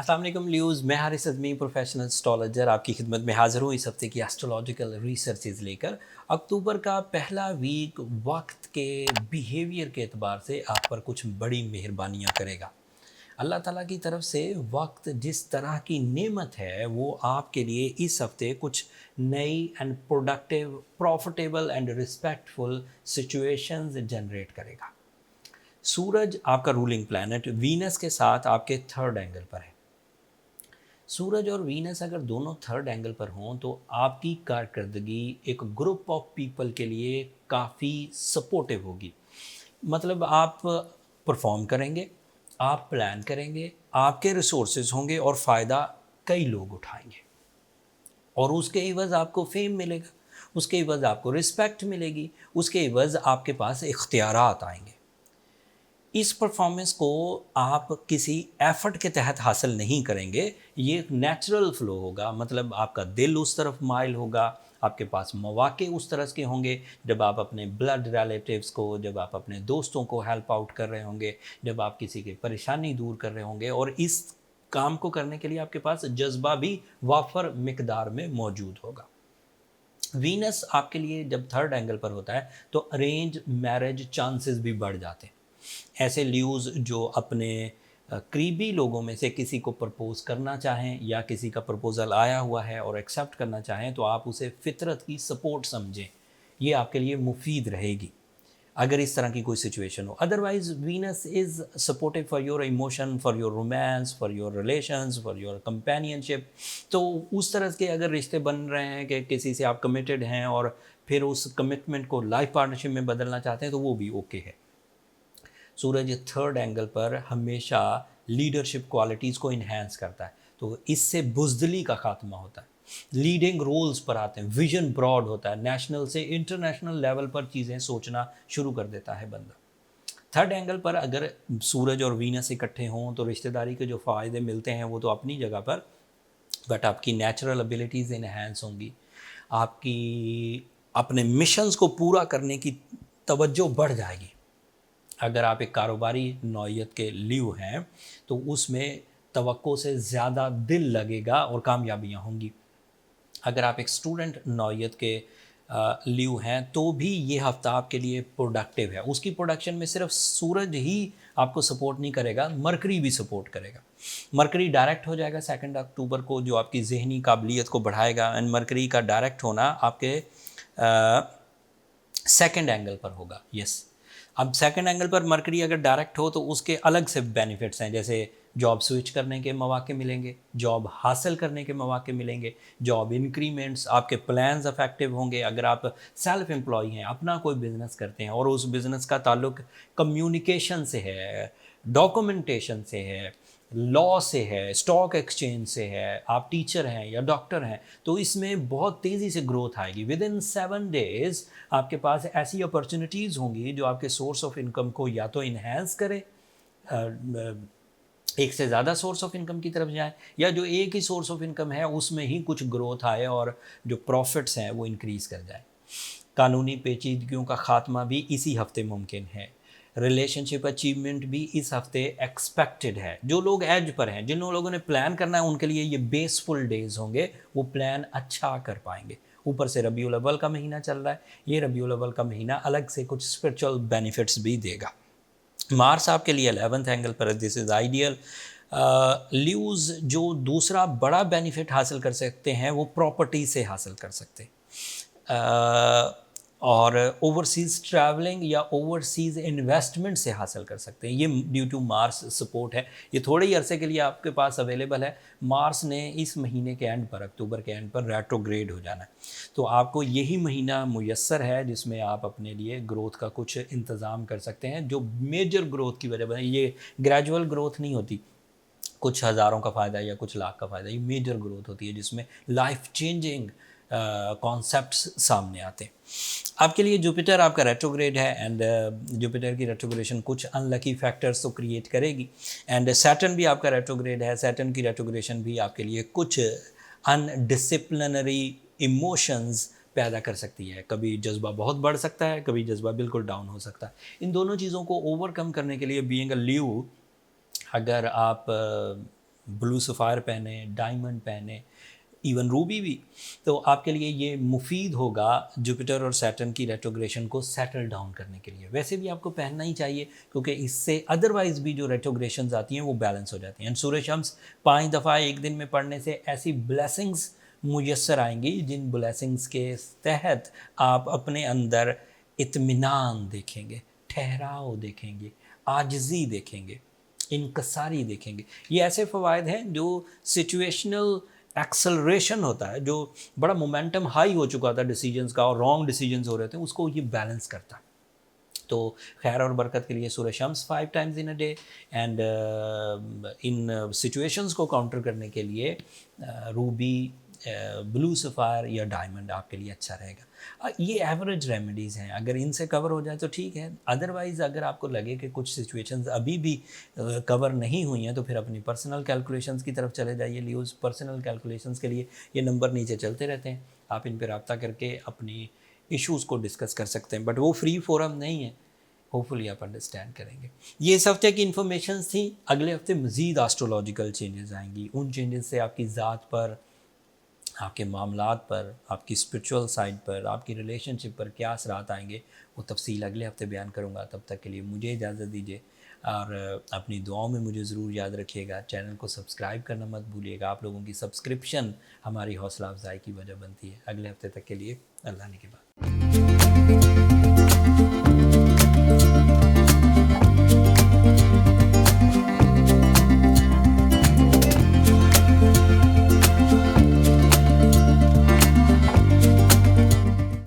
अस्सलाम वालेकुम ल्यूज़, मैं हारिस अज़मी प्रोफेशनल एस्ट्रोलॉजर आपकी खिदमत में हाज़िर हूँ इस हफ्ते की एस्ट्रोलॉजिकल रिसर्चेज़ लेकर। अक्टूबर का पहला वीक वक्त के बिहेवियर के एतबार से आप पर कुछ बड़ी मेहरबानियाँ करेगा। अल्लाह ताला की तरफ से वक्त जिस तरह की नेमत है वो आपके लिए इस हफ्ते कुछ नई and productive, profitable and respectful situations generate करेगा। सूरज आपका रूलिंग प्लैनेट वीनस के साथ आपके थर्ड एंगल पर है। सूरज और वीनस अगर दोनों थर्ड एंगल पर हों तो आपकी कारकर्दगी एक ग्रुप ऑफ पीपल के लिए काफ़ी सपोर्टिव होगी। मतलब आप परफॉर्म करेंगे, आप प्लान करेंगे, आपके रिसोर्सेज होंगे और फ़ायदा कई लोग उठाएंगे और उसके इवज़ आपको फेम मिलेगा, उसके इवज़ आपको रिस्पेक्ट मिलेगी, उसके इवज़ आपके पास इख्तियारात आएंगे। इस परफॉर्मेंस को आप किसी एफर्ट के तहत हासिल नहीं करेंगे, ये एक नेचुरल फ्लो होगा। मतलब आपका दिल उस तरफ माइल होगा, आपके पास मौके उस तरह के होंगे जब आप अपने ब्लड रिलेटिव्स को, जब आप अपने दोस्तों को हेल्प आउट कर रहे होंगे, जब आप किसी की परेशानी दूर कर रहे होंगे और इस काम को करने के लिए आपके पास जज्बा भी वाफर मिकदार में मौजूद होगा। वीनस आपके लिए जब थर्ड एंगल पर होता है तो अरेंज मैरिज चांसेस भी बढ़ जाते हैं। ऐसे ल्यूज़ जो अपने करीबी लोगों में से किसी को प्रपोज करना चाहें या किसी का प्रपोज़ल आया हुआ है और एक्सेप्ट करना चाहें तो आप उसे फितरत की सपोर्ट समझें, ये आपके लिए मुफीद रहेगी अगर इस तरह की कोई सिचुएशन हो। Otherwise Venus is supportive for your emotion, for your romance, for your relations, for your companionship. तो उस तरह के अगर रिश्ते बन रहे हैं कि किसी से आप कमिटेड हैं और फिर उस कमिटमेंट को लाइफ पार्टनरशिप में बदलना चाहते हैं तो वो भी ओके है। सूरज थर्ड एंगल पर हमेशा लीडरशिप क्वालिटीज़ को इन्हेंस करता है, तो इससे बुज़दिली का खात्मा होता है। लीडिंग रोल्स पर आते हैं, विजन ब्रॉड होता है, नेशनल से इंटरनेशनल लेवल पर चीज़ें सोचना शुरू कर देता है बंदा। थर्ड एंगल पर अगर सूरज और वीनस इकट्ठे हों तो रिश्तेदारी के जो फ़ायदे मिलते हैं वो तो अपनी जगह पर, बट आपकी नेचुरल एबिलिटीज़ इन्हेंस होंगी, आपकी अपने मिशंस को पूरा करने की तवज्जो बढ़ जाएगी। अगर आप एक कारोबारी नौइयत के लियो हैं तो उसमें तवक्को से ज़्यादा दिल लगेगा और कामयाबियाँ होंगी। अगर आप एक स्टूडेंट नौइयत के लियो हैं तो भी ये हफ्ता आपके लिए प्रोडक्टिव है। उसकी प्रोडक्शन में सिर्फ सूरज ही आपको सपोर्ट नहीं करेगा, मरकरी भी सपोर्ट करेगा। मरकरी डायरेक्ट हो जाएगा 2 अक्टूबर को, जो आपकी जहनी काबिलियत को बढ़ाएगा। एंड मरकरी का डायरेक्ट होना आपके सेकंड एंगल पर होगा। यस, अब सेकंड एंगल पर मरकरी अगर डायरेक्ट हो तो उसके अलग से बेनिफिट्स हैं, जैसे जॉब स्विच करने के मौके मिलेंगे, जॉब हासिल करने के मौके मिलेंगे, जॉब इंक्रीमेंट्स, आपके प्लान्स अफेक्टिव होंगे। अगर आप सेल्फ एम्प्लॉय हैं, अपना कोई बिजनेस करते हैं और उस बिज़नेस का ताल्लुक कम्युनिकेशन से है, डॉक्यूमेंटेशन से है, लॉ से है, स्टॉक एक्सचेंज से है, आप टीचर हैं या डॉक्टर हैं, तो इसमें बहुत तेज़ी से ग्रोथ आएगी। विद इन 7 डेज़ आपके पास ऐसी अपॉर्चुनिटीज़ होंगी जो आपके सोर्स ऑफ इनकम को या तो इन्हेंस करे, एक से ज़्यादा सोर्स ऑफ इनकम की तरफ जाए, या जो एक ही सोर्स ऑफ इनकम है उसमें ही कुछ ग्रोथ आए और जो प्रॉफिट्स हैं वो इंक्रीज़ कर जाए। कानूनी पेचीदगियों का खात्मा भी इसी हफ्ते मुमकिन है। रिलेशनशिप अचीवमेंट भी इस हफ्ते एक्सपेक्टेड है। जो लोग एज पर हैं, जिन लोगों ने प्लान करना है, उनके लिए ये बेसफुल डेज होंगे, वो प्लान अच्छा कर पाएंगे। ऊपर से रबीउल अव्वल का महीना चल रहा है, ये रबीउल अव्वल का महीना अलग से कुछ स्पिरिचुअल बेनिफिट्स भी देगा। मार्स आपके लिए 11th एंगल पर, दिस इज़ आइडियल। ल्यूज़ जो दूसरा बड़ा बेनिफिट हासिल कर सकते हैं वो प्रॉपर्टी से हासिल कर सकते हैं, और ओवरसीज़ ट्रैवलिंग या ओवरसीज़ इन्वेस्टमेंट से हासिल कर सकते हैं। ये ड्यू टू मार्स सपोर्ट है, ये थोड़े ही अरसे के लिए आपके पास अवेलेबल है। मार्स ने इस महीने के एंड पर, अक्टूबर के एंड पर रेट्रोग्रेड हो जाना है, तो आपको यही महीना मुयस्सर है जिसमें आप अपने लिए ग्रोथ का कुछ इंतज़ाम कर सकते हैं, जो मेजर ग्रोथ की वजह बने। ये ग्रेजुअल ग्रोथ नहीं होती, कुछ हज़ारों का फ़ायदा या कुछ लाख का फ़ायदा, ये मेजर ग्रोथ होती है जिसमें लाइफ चेंजिंग कॉन्सेप्ट्स सामने आते हैं। आपके लिए जुपिटर आपका रेट्रोग्रेड है एंड जुपिटर की रेट्रोग्रेशन कुछ अनलकी फैक्टर्स तो क्रिएट करेगी। एंड सैटर्न भी आपका रेट्रोग्रेड है, सैटर्न की रेट्रोग्रेशन भी आपके लिए कुछ अनडिसिप्लिनरी इमोशंस पैदा कर सकती है। कभी जज्बा बहुत बढ़ सकता है, कभी जज्बा बिल्कुल डाउन हो सकता है। इन दोनों चीज़ों को ओवरकम करने के लिए बीइंग अ ल्यू, अगर आप ब्लू सफ़ायर पहने, डायमंड पहने, इवन रूबी भी, तो आपके लिए ये मुफीद होगा जुपिटर और सैटर्न की रेट्रोग्रेशन को सेटल डाउन करने के लिए। वैसे भी आपको पहनना ही चाहिए क्योंकि इससे अदरवाइज़ भी जो रेट्रोग्रेशंस आती हैं वो बैलेंस हो जाती हैं। एंड सूर्य शम्स 5 दफ़ा एक दिन में पढ़ने से ऐसी ब्लेसिंग्स मुयस्सर आएंगी जिन ब्लेसिंग्स के तहत आप अपने अंदर इत्मीनान देखेंगे, ठहराव देखेंगे, आजिज़ी देखेंगे, इनकसारी देखेंगे। ये ऐसे फ़वाइद हैं जो सिचुएशनल एक्सेलरेशन होता है, जो बड़ा मोमेंटम हाई हो चुका था डिसीजंस का और रॉन्ग डिसीजंस हो रहे थे, उसको ये बैलेंस करता है। तो खैर और बरकत के लिए सूर्य शम्स 5 times in a day. And in situations को काउंटर करने के लिए रूबी, ब्लू सफ़ायर या डायमंड आपके लिए अच्छा रहेगा। ये एवरेज रेमेडीज़ हैं, अगर इनसे कवर हो जाए तो ठीक है। अदरवाइज़ अगर आपको लगे कि कुछ सिचुएशंस अभी भी कवर नहीं हुई हैं तो फिर अपनी पर्सनल कैलकुलेशंस की तरफ चले जाइए। लिए उस पर्सनल कैलकुलेशंस के लिए ये नंबर नीचे चलते रहते हैं, आप इन पर रब्ता करके अपनी इश्यूज़ को डिस्कस कर सकते हैं, बट वो फ्री फोरम नहीं है। होपफुली आप अंडरस्टैंड करेंगे। ये इस हफ्ते की इन्फॉर्मेशन थी। अगले हफ्ते मज़ीद एस्ट्रोलॉजिकल चेंजेस आएंगी। उन चेंजेस से आपकी ज़ात पर, आपके मामलात पर, आपकी स्पिरिचुअल साइड पर, आपकी रिलेशनशिप पर क्या असरात आएंगे वो तफसील अगले हफ्ते बयान करूँगा। तब तक के लिए मुझे इजाज़त दीजिए और अपनी दुआओं में मुझे ज़रूर याद रखिएगा। चैनल को सब्सक्राइब करना मत भूलिएगा। आप लोगों की सब्सक्रिप्शन हमारी हौसला अफजाई की वजह बनती है। अगले हफ्ते तक के लिए अल्लाह ने के बाद।